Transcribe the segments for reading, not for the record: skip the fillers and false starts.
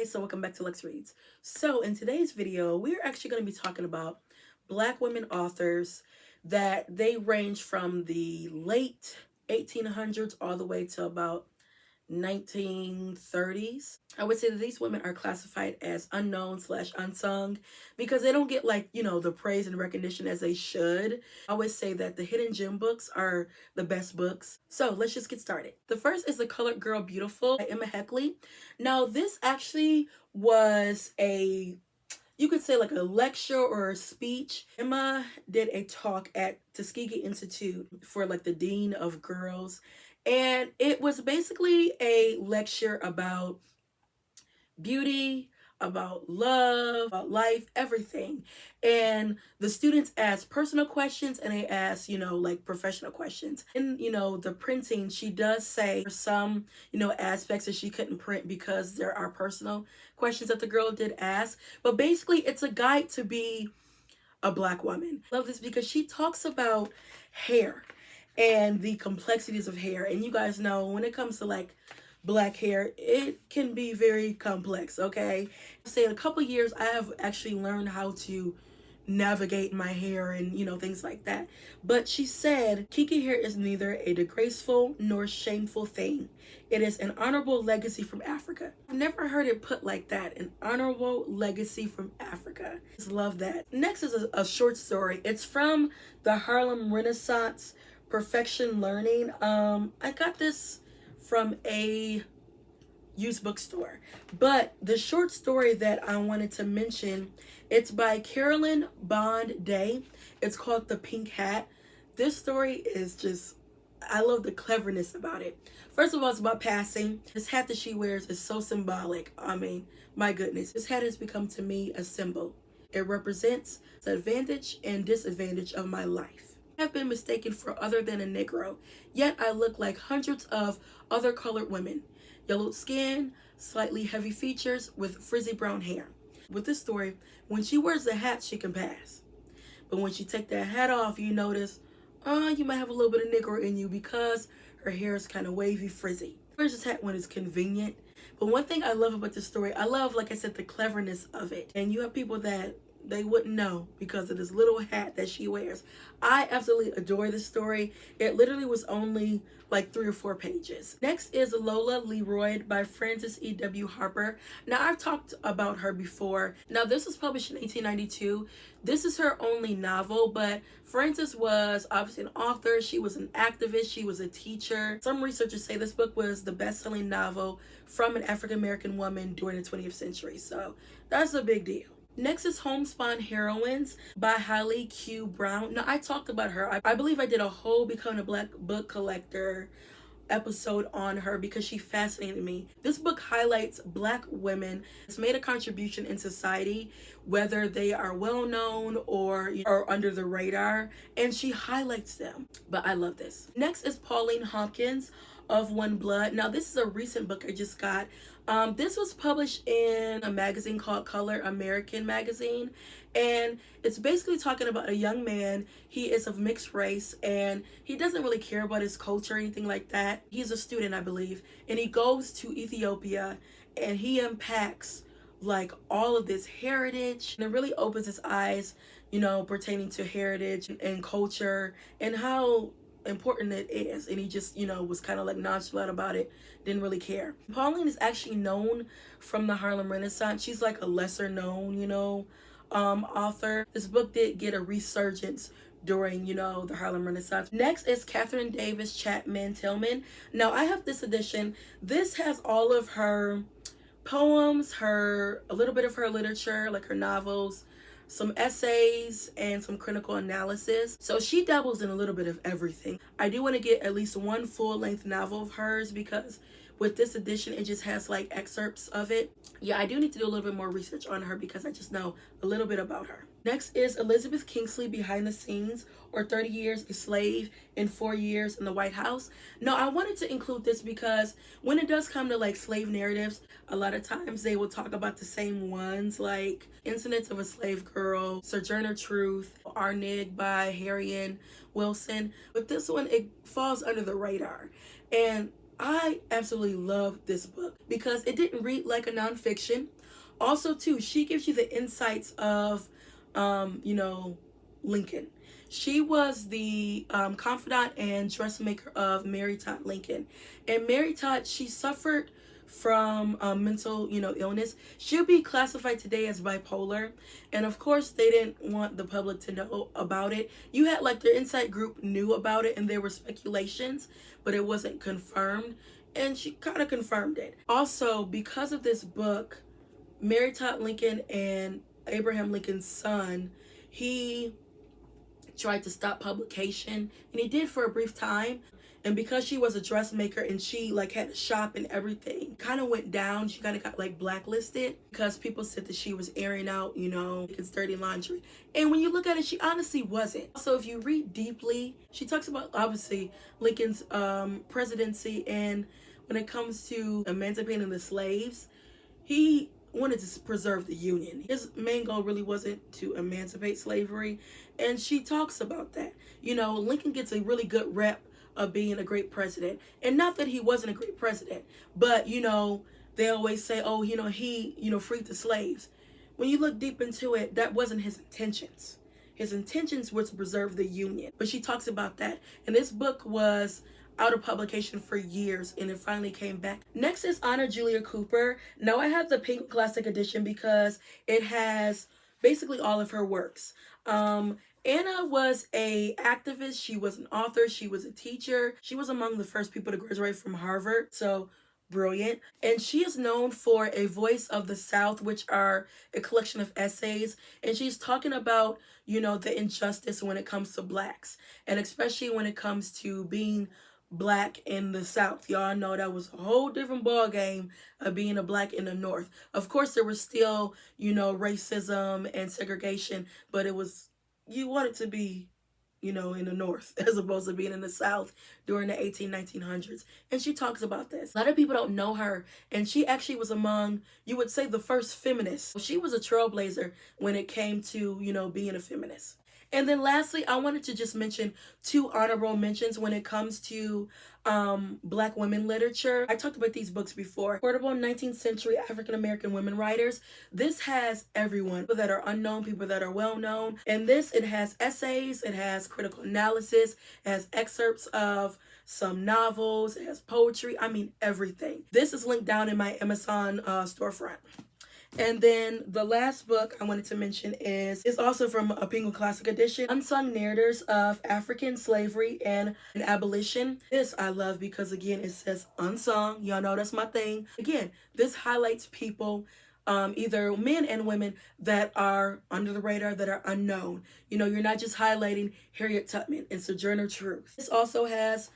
so welcome back to Lex Reads. So in today's video, we're actually going to be talking about Black women authors that they range from the late 1800s all the way to about 1930s. I would say that these women are classified as unknown slash unsung because they don't get the praise and recognition as they should. I always say that the hidden gem books are the best books. So let's just get started. The first is The Colored Girl Beautiful by Emma Heckley. Now this actually was you could say like a lecture or a speech. Emma did a talk at Tuskegee Institute for like the Dean of Girls. And it was basically a lecture about beauty, about love, about life, everything. And the students asked personal questions and they asked, like professional questions. In, the printing, she does say some, aspects that she couldn't print because there are personal questions that the girl did ask. But basically, it's a guide to be a Black woman. I love this because she talks about hair and the complexities of hair. And you guys know when it comes to like Black hair, it can be very complex, okay? Say in a couple years, I have actually learned how to navigate my hair and things like that. But she said kinky hair is neither a disgraceful nor shameful thing. It is an honorable legacy from Africa. I've never heard it put like that, an honorable legacy from Africa. Just love that. Next is a short story. It's from the Harlem Renaissance Perfection Learning. I got this from a used bookstore, but the short story that I wanted to mention, it's by Carolyn Bond Day. It's called The Pink Hat. This story is just, I love the cleverness about it. First of all, it's about passing. This hat that she wears is so symbolic. I mean, my goodness, this hat has become to me a symbol. It represents the advantage and disadvantage of my life. I have been mistaken for other than a Negro, yet I look like hundreds of other colored women. Yellowed skin, slightly heavy features with frizzy brown hair. With this story, when she wears the hat, she can pass. But when she takes that hat off, you notice, you might have a little bit of Negro in you because her hair is kind of wavy, frizzy. Wears this hat when it's convenient. But one thing I love about this story, I love, like I said, the cleverness of it. And you have people that they wouldn't know because of this little hat that she wears. I absolutely adore this story. It literally was only like 3 or 4 pages. Next is Lola Leroy by Frances E.W. Harper. Now I've talked about her before. Now this was published in 1892. This is her only novel, but Frances was obviously an author. She was an activist. She was a teacher. Some researchers say this book was the best-selling novel from an African-American woman during the 20th century. So that's a big deal. Next is Homespun Heroines by Holly Q. Brown. Now, I talked about her. I believe I did a whole Becoming a Black Book Collector episode on her because she fascinated me. This book highlights Black women. It's made a contribution in society, whether they are well known or under the radar, and she highlights them. But I love this. Next is Pauline Hopkins of One Blood. Now this is a recent book I just got. This was published in a magazine called Color American magazine, and it's basically talking about a young man. He is of mixed race and he doesn't really care about his culture or anything like that. He's a student, I believe, and he goes to Ethiopia and he unpacks like all of this heritage, and it really opens his eyes, pertaining to heritage and culture and how important it is. And he just was kind of like nonchalant about it, didn't really care. Pauline is actually known from the Harlem Renaissance. She's like a lesser known author. This book did get a resurgence during the Harlem Renaissance. Next is Catherine Davis Chapman Tillman. Now I have this edition. This has all of her poems, a little bit of her literature, like her novels, some essays, and some critical analysis. So she dabbles in a little bit of everything. I do want to get at least one full-length novel of hers because with this edition, it just has like excerpts of it. Yeah, I do need to do a little bit more research on her because I just know a little bit about her. Next is Elizabeth Kingsley, Behind the Scenes, or 30 Years a Slave and 4 Years in the White House. Now, I wanted to include this because when it does come to like slave narratives, a lot of times they will talk about the same ones, like Incidents of a Slave Girl, Sojourner Truth, Arnig by Harriet Wilson. But this one, it falls under the radar. And I absolutely love this book because it didn't read like a nonfiction. Also, too, she gives you the insights of, you know, Lincoln. She was the confidant and dressmaker of Mary Todd Lincoln. And Mary Todd, she suffered from mental, you know, illness. She'll be classified today as bipolar. And of course, they didn't want the public to know about it. You had like their inside group knew about it and there were speculations, but it wasn't confirmed. And she kind of confirmed it. Also, because of this book, Mary Todd Lincoln and Abraham Lincoln's son, he tried to stop publication, and he did for a brief time. And because she was a dressmaker and she like had a shop and everything, kind of went down. She kind of got like blacklisted because people said that she was airing out, you know, Lincoln's dirty laundry. And when you look at it, she honestly wasn't. So if you read deeply, she talks about obviously Lincoln's presidency, and when it comes to emancipating the slaves, he wanted to preserve the Union. His main goal really wasn't to emancipate slavery, and she talks about that. You know, Lincoln gets a really good rep of being a great president, and not that he wasn't a great president, but you know, they always say, oh, you know, he, you know, freed the slaves. When you look deep into it, that wasn't his intentions. His intentions were to preserve the Union. But she talks about that, and this book was out of publication for years, and it finally came back. Next is Honor Julia Cooper. Now I have the Pink Classic Edition because it has basically all of her works. Anna was a activist. She was an author. She was a teacher. She was among the first people to graduate from Harvard. So brilliant. And she is known for A Voice of the South, which are a collection of essays. And she's talking about, you know, the injustice when it comes to blacks, and especially when it comes to being black in the South. Y'all know that was a whole different ball game of being a black in the North. Of course, there was still, you know, racism and segregation, but it was, you wanted to be, you know, in the North as opposed to being in the South during the 1900s. And she talks about this. A lot of people don't know her, and she actually was among, you would say, the first feminist. She was a trailblazer when it came to, you know, being a feminist. And then lastly, I wanted to just mention 2 honorable mentions when it comes to Black women literature. I talked about these books before. Portable 19th Century African American Women Writers. This has everyone, people that are unknown, people that are well known. And this, it has essays, it has critical analysis, it has excerpts of some novels, it has poetry, I mean everything. This is linked down in my Amazon storefront. And then the last book I wanted to mention is also from a Penguin Classic Edition, Unsung Narrators of African Slavery and Abolition. This I love because, again, it says unsung. Y'all know that's my thing. Again, this highlights people, either men and women, that are under the radar, that are unknown. You know, you're not just highlighting Harriet Tubman and Sojourner Truth. This also has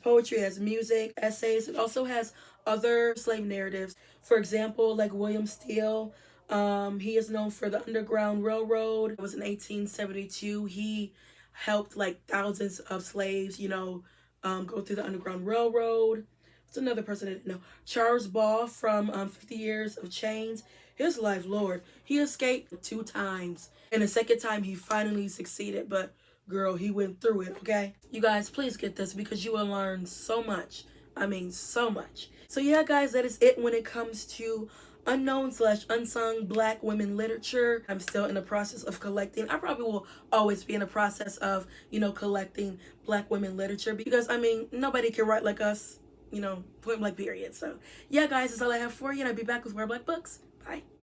poetry, has music, essays. It also has other slave narratives. For example, like William Steele, he is known for the Underground Railroad. It was in 1872. He helped like thousands of slaves, you know, go through the Underground Railroad. It's another person I didn't know. Charles Ball from 50 Years of Chains. His life, Lord, he escaped 2 times. And the second time he finally succeeded, but girl, he went through it, okay? You guys, please get this because you will learn so much. I mean, so much. So yeah, guys, that is it when it comes to unknown/unsung Black women literature. I'm still in the process of collecting. I probably will always be in the process of, you know, collecting Black women literature because, I mean, nobody can write like us, you know, point blank period. So yeah, guys, that's all I have for you, and I'll be back with more Black books. Bye.